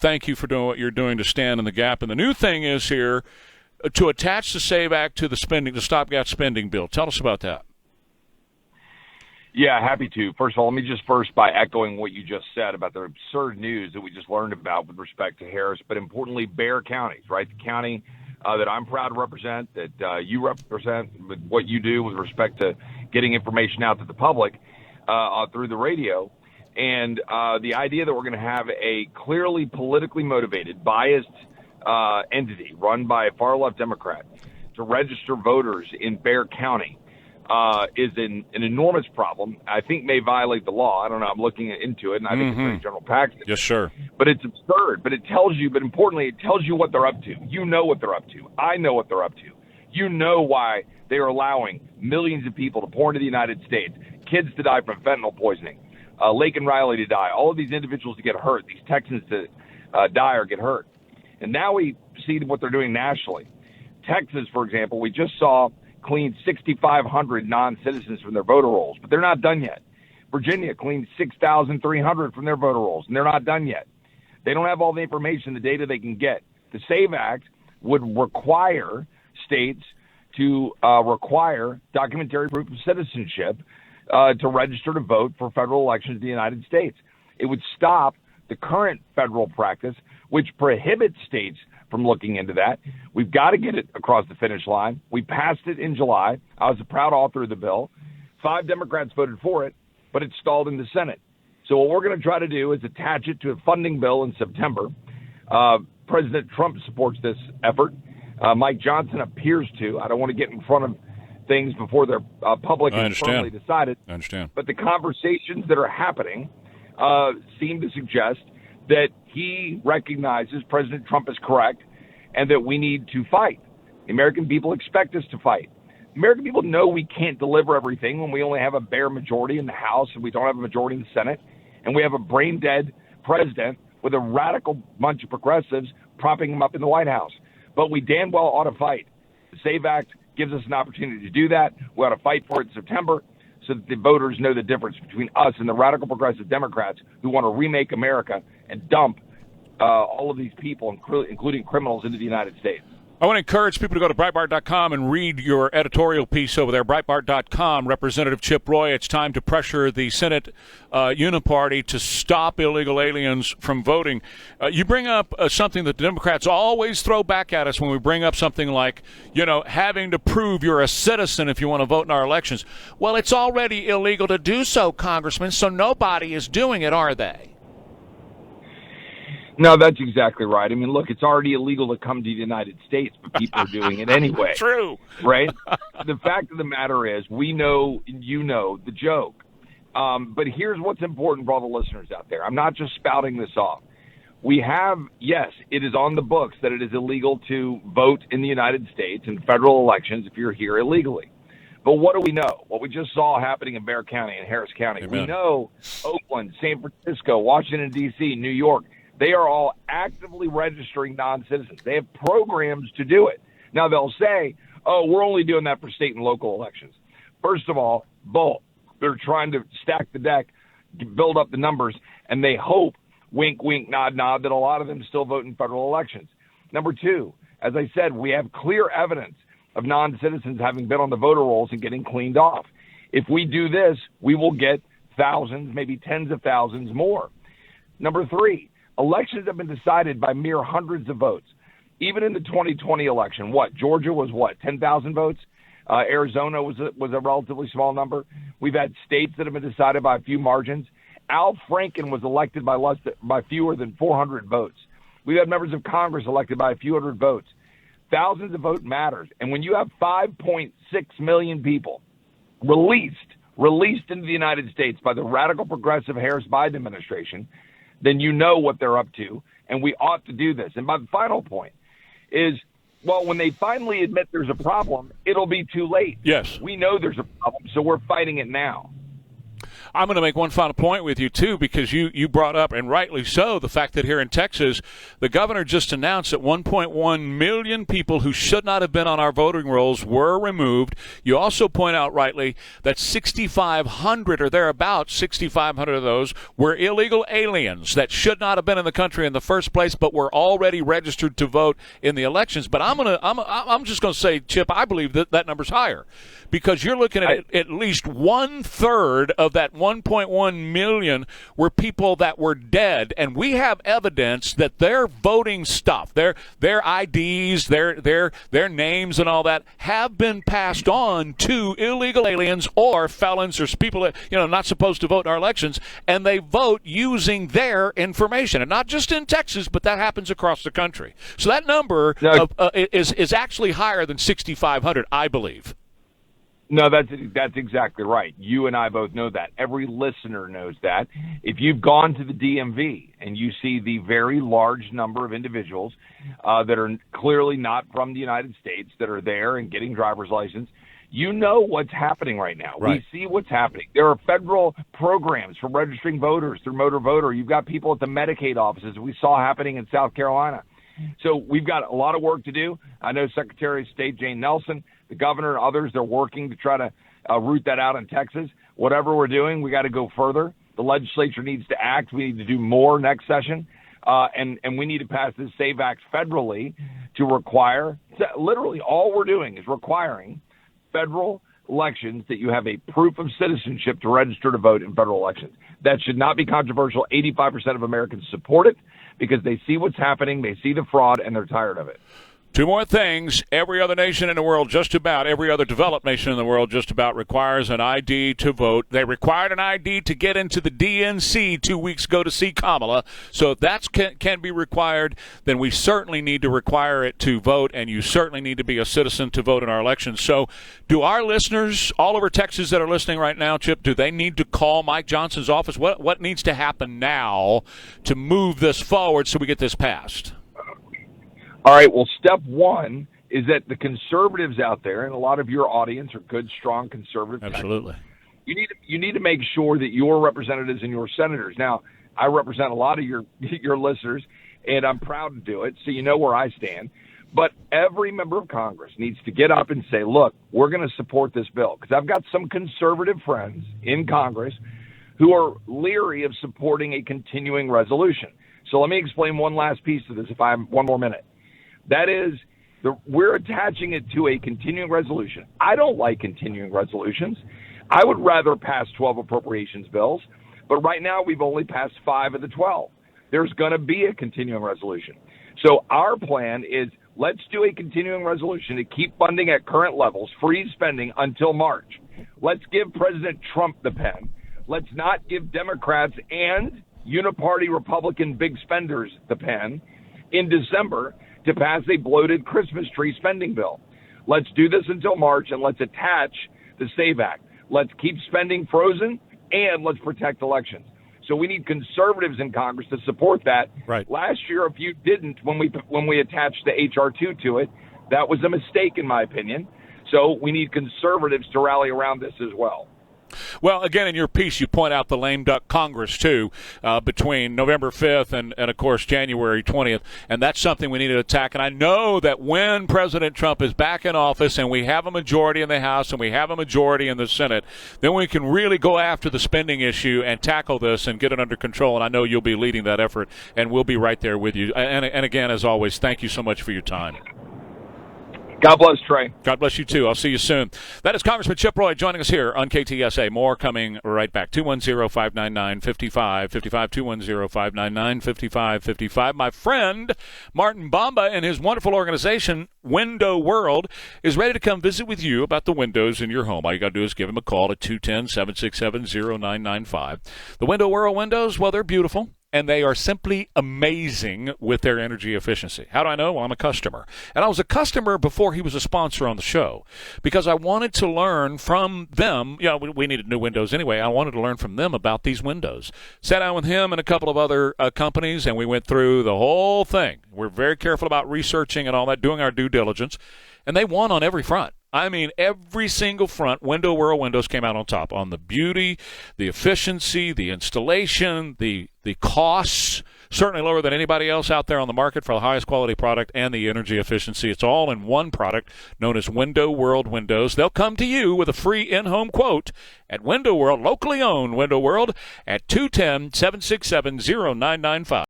thank you for doing what you're doing to stand in the gap. And the new thing is here to attach the SAVE Act to the stopgap spending bill. Tell us about that. Yeah, happy to. First of all, let me just by echoing what you just said about the absurd news that we just learned about with respect to Harris, but importantly, Bexar County, right? The county that I'm proud to represent, that you represent with what you do with respect to getting information out to the public through the radio. And the idea that we're going to have a clearly politically motivated, biased entity run by a far-left Democrat to register voters in Bexar County is an enormous problem. I think may violate the law. I don't know. I'm looking into it, and I think it's General Paxton. Yes, sir. But it's absurd. But it tells you, but importantly, it tells you what they're up to. You know what they're up to. I know what they're up to. You know why they are allowing millions of people to pour into the United States, kids to die from fentanyl poisoning, Laken Riley to die, all of these individuals to get hurt, these Texans to die or get hurt. And now we see what they're doing nationally. Texas, for example, we just saw cleaned 6,500 non-citizens from their voter rolls, but they're not done yet. Virginia cleaned 6,300 from their voter rolls, and they're not done yet. They don't have all the information, the data they can get. The SAVE Act would require states to require documentary proof of citizenship to register to vote for federal elections in the United States. It would stop the current federal practice, which prohibits states from looking into that. We've got to get it across the finish line. We passed it in July. I was a proud author of the bill. 5 Democrats voted for it, but it stalled in the Senate. So what we're going to try to do is attach it to a funding bill in September. President Trump supports this effort. Mike Johnson appears to. I don't want to get in front of things before they're public and firmly decided. I understand. But the conversations that are happening seem to suggest that he recognizes President Trump is correct and that we need to fight. The American people expect us to fight. American people know we can't deliver everything when we only have a bare majority in the House and we don't have a majority in the Senate, and we have a brain-dead president with a radical bunch of progressives propping him up in the White House. But we damn well ought to fight. The SAVE Act gives us an opportunity to do that. We ought to fight for it in September so that the voters know the difference between us and the radical progressive Democrats who want to remake America and dump all of these people, including criminals, into the United States. I want to encourage people to go to Breitbart.com and read your editorial piece over there. Breitbart.com, Representative Chip Roy. It's time to pressure the Senate Uniparty to stop illegal aliens from voting. You bring up something that the Democrats always throw back at us when we bring up something like, having to prove you're a citizen if you want to vote in our elections. Well, it's already illegal to do so, Congressman, so nobody is doing it, are they? No, that's exactly right. I mean, look, it's already illegal to come to the United States, but people are doing it anyway. True. Right? The fact of the matter is we know, the joke. But here's what's important for all the listeners out there. I'm not just spouting this off. We have, yes, it is on the books that it is illegal to vote in the United States in federal elections if you're here illegally. But what do we know? What we just saw happening in Bexar County and Harris County. Amen. We know Oakland, San Francisco, Washington, D.C., New York, they are all actively registering non-citizens. They have programs to do it. Now, they'll say, we're only doing that for state and local elections. First of all, bull. They're trying to stack the deck, build up the numbers, and they hope, wink, wink, nod, nod, that a lot of them still vote in federal elections. Number two, as I said, we have clear evidence of non-citizens having been on the voter rolls and getting cleaned off. If we do this, we will get thousands, maybe tens of thousands more. Number three, elections have been decided by mere hundreds of votes. Even in the 2020 election, Georgia was 10,000 votes? Arizona was a relatively small number. We've had states that have been decided by a few margins. Al Franken was elected by fewer than 400 votes. We've had members of Congress elected by a few hundred votes. Thousands of votes matters. And when you have 5.6 million people released into the United States by the radical progressive Harris-Biden administration, then you know what they're up to, and we ought to do this. And my final point is, when they finally admit there's a problem, it'll be too late. Yes. We know there's a problem, so we're fighting it now. I'm going to make one final point with you, too, because you brought up, and rightly so, the fact that here in Texas, the governor just announced that 1.1 million people who should not have been on our voting rolls were removed. You also point out rightly that 6,500 or thereabouts, 6,500 of those were illegal aliens that should not have been in the country in the first place, but were already registered to vote in the elections. But I'm just going to say, Chip, I believe that number's higher, because you're looking at least 1/3 of that 1.1 million were people that were dead, and we have evidence that their voting stuff, their IDs, their names and all that have been passed on to illegal aliens or felons or people that, not supposed to vote in our elections, and they vote using their information. And not just in Texas, but that happens across the country. So that number is actually higher than 6,500, I believe. No, that's exactly right. You and I both know that. Every listener knows that. If you've gone to the DMV and you see the very large number of individuals that are clearly not from the United States that are there and getting driver's license, you know what's happening right now. Right. We see what's happening. There are federal programs for registering voters through Motor Voter. You've got people at the Medicaid offices we saw happening in South Carolina. So we've got a lot of work to do. I know Secretary of State Jane Nelson, the governor, and others, they're working to try to root that out in Texas. Whatever we're doing, we got to go further. The legislature needs to act. We need to do more next session. And we need to pass this SAVE Act federally to require, literally all we're doing is requiring federal elections that you have a proof of citizenship to register to vote in federal elections. That should not be controversial. 85% of Americans support it because they see what's happening, they see the fraud, and they're tired of it. Two more things. Every other nation in the world, just about, every other developed nation in the world just about requires an ID to vote. They required an ID to get into the DNC 2 weeks ago to see Kamala. So if that can be required, then we certainly need to require it to vote, and you certainly need to be a citizen to vote in our elections. So do our listeners all over Texas that are listening right now, Chip, do they need to call Mike Johnson's office? What needs to happen now to move this forward so we get this passed? All right, well, step one is that the conservatives out there, and a lot of your audience are good, strong conservatives. Absolutely. You need to make sure that your representatives and your senators. Now, I represent a lot of your listeners, and I'm proud to do it, so you know where I stand. But every member of Congress needs to get up and say, look, we're going to support this bill. Because I've got some conservative friends in Congress who are leery of supporting a continuing resolution. So let me explain one last piece to this, if I have one more minute. That is, we're attaching it to a continuing resolution. I don't like continuing resolutions. I would rather pass 12 appropriations bills, but right now we've only passed 5 of the 12. There's going to be a continuing resolution. So our plan is let's do a continuing resolution to keep funding at current levels, freeze spending until March. Let's give President Trump the pen. Let's not give Democrats and uniparty Republican big spenders the pen in December to pass a bloated Christmas tree spending bill. Let's do this until March, and let's attach the SAVE Act. Let's keep spending frozen, and let's protect elections. So we need conservatives in Congress to support that. Right. Last year, if you didn't, when we attached the H.R. 2 to it, that was a mistake, in my opinion. So we need conservatives to rally around this as well. Well, again, in your piece, you point out the lame duck Congress, too, between November 5th and, of course, January 20th. And that's something we need to attack. And I know that when President Trump is back in office and we have a majority in the House and we have a majority in the Senate, then we can really go after the spending issue and tackle this and get it under control. And I know you'll be leading that effort, and we'll be right there with you. And again, as always, thank you so much for your time. God bless, Trey. God bless you, too. I'll see you soon. That is Congressman Chip Roy joining us here on KTSA. More coming right back. 210-599-5555, 210-599-5555. My friend Martin Bamba and his wonderful organization, Window World, is ready to come visit with you about the windows in your home. All you got to do is give him a call at 210-767-0995. The Window World windows, well, they're beautiful. And they are simply amazing with their energy efficiency. How do I know? Well, I'm a customer. And I was a customer before he was a sponsor on the show because I wanted to learn from them. You know, we needed new windows anyway. I wanted to learn from them about these windows. Sat down with him and a couple of other companies, and we went through the whole thing. We're very careful about researching and all that, doing our due diligence. And they won on every front. I mean, every single front, Window World Windows came out on top on the beauty, the efficiency, the installation, the costs. Certainly lower than anybody else out there on the market for the highest quality product and the energy efficiency. It's all in one product known as Window World Windows. They'll come to you with a free in-home quote at Window World, locally owned Window World, at 210-767-0995.